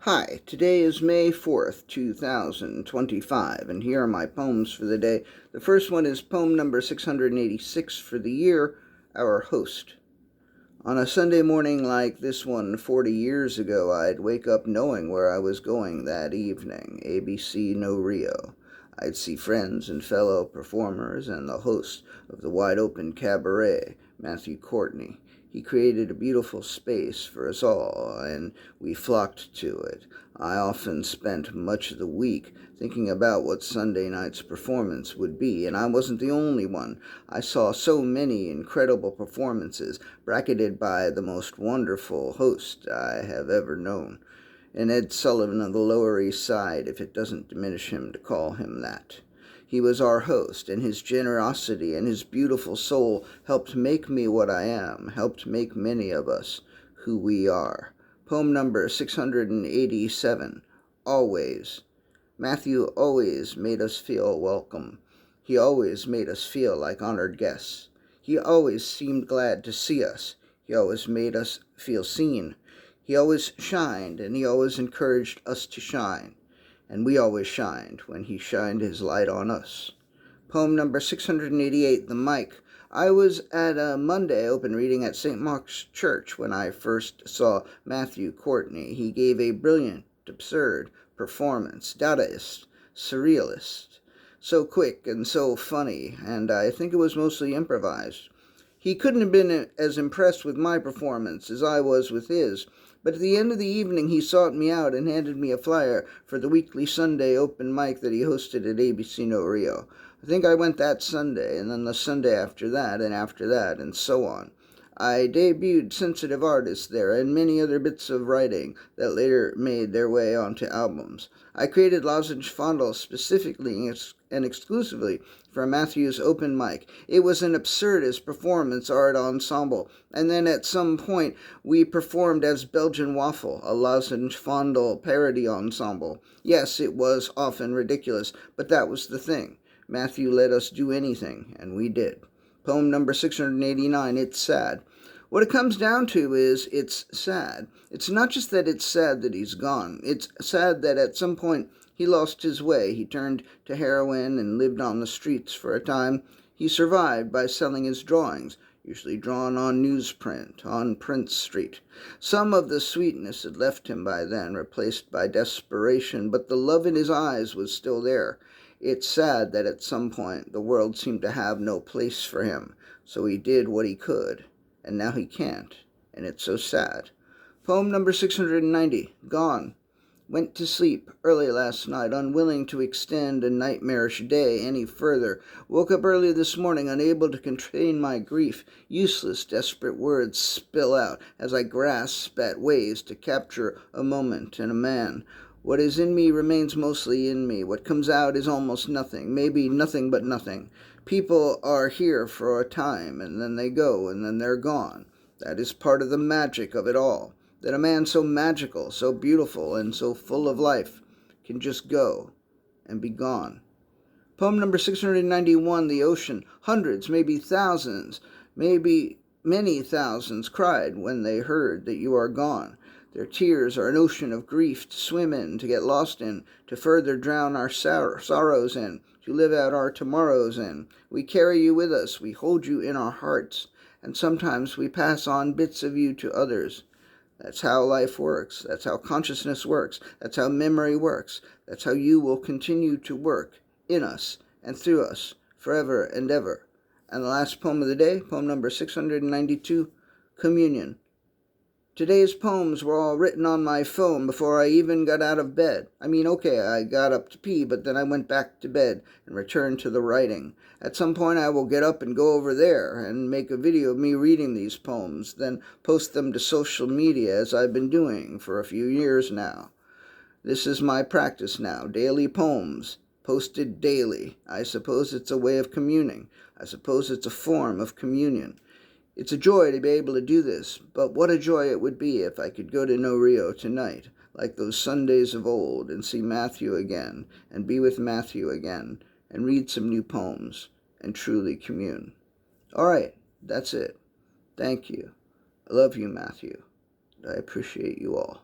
Hi, today is May 4th, 2025, and here are my poems for the day. The first one is poem number 686 for the year, Our Host. On a Sunday morning like this one 40 years ago, I'd wake up knowing where I was going that evening, ABC No Rio. I'd see friends and fellow performers and the host of the Wide Open Cabaret, Matthew Courtney. He created a beautiful space for us all, and we flocked to it. I often spent much of the week thinking about what Sunday night's performance would be, and I wasn't the only one. I saw so many incredible performances, bracketed by the most wonderful host I have ever known. And Ed Sullivan of the Lower East Side, if it doesn't diminish him to call him that. He was our host, and his generosity and his beautiful soul helped make me what I am, helped make many of us who we are. Poem number 687, Always. Matthew always made us feel welcome. He always made us feel like honored guests. He always seemed glad to see us. He always made us feel seen. He always shined, and he always encouraged us to shine. And we always shined when he shined his light on us. Poem number 688, The Mic. I was at a Monday open reading at St. Mark's Church when I first saw Matthew Courtney. He gave a brilliant, absurd performance, Dadaist, surrealist, so quick and so funny, and I think it was mostly improvised. He couldn't have been as impressed with my performance as I was with his, but at the end of the evening he sought me out and handed me a flyer for the weekly Sunday open mic that he hosted at ABC No Rio. I think I went that Sunday, and then the Sunday after that, and so on. I debuted Sensitive Artists there and many other bits of writing that later made their way onto albums. I created Lozenge Fondle specifically and exclusively for Matthew's open mic. It was an absurdist performance art ensemble, and then at some point we performed as Belgian Waffle, a Lozenge Fondle parody ensemble. Yes, it was often ridiculous, but that was the thing. Matthew let us do anything, and we did. Poem number 689, It's Sad. What it comes down to is it's sad. It's not just that it's sad that he's gone. It's sad that at some point he lost his way. He turned to heroin and lived on the streets for a time. He survived by selling his drawings, usually drawn on newsprint, on Prince Street. Some of the sweetness had left him by then, replaced by desperation, but the love in his eyes was still there. It's sad that at some point the world seemed to have no place for him, so he did what he could, and now he can't, and it's so sad. Poem number 690, Gone. Went to sleep early last night, unwilling to extend a nightmarish day any further. Woke up early this morning, unable to contain my grief. Useless, desperate words spill out as I grasp at ways to capture a moment and a man. What is in me remains mostly in me. What comes out is almost nothing, maybe nothing but nothing. People are here for a time, and then they go, and then they're gone. That is part of the magic of it all, that a man so magical, so beautiful, and so full of life can just go and be gone. Poem number 691, The Ocean. Hundreds, maybe thousands, maybe many thousands cried when they heard that you are gone. Their tears are an ocean of grief to swim in, to get lost in, to further drown our sorrows in, to live out our tomorrows in. We carry you with us, we hold you in our hearts, and sometimes we pass on bits of you to others. That's how life works. That's how consciousness works. That's how memory works. That's how you will continue to work in us and through us forever and ever. And the last poem of the day, poem number 692, Communion. Today's poems were all written on my phone before I even got out of bed. I got up to pee, but then I went back to bed and returned to the writing. At some point I will get up and go over there and make a video of me reading these poems, then post them to social media as I've been doing for a few years now. This is my practice now, daily poems, posted daily. I suppose it's a way of communing. I suppose it's a form of communion. It's a joy to be able to do this, but what a joy it would be if I could go to No Rio tonight, like those Sundays of old, and see Matthew again, and be with Matthew again, and read some new poems, and truly commune. All right, that's it. Thank you. I love you, Matthew. I appreciate you all.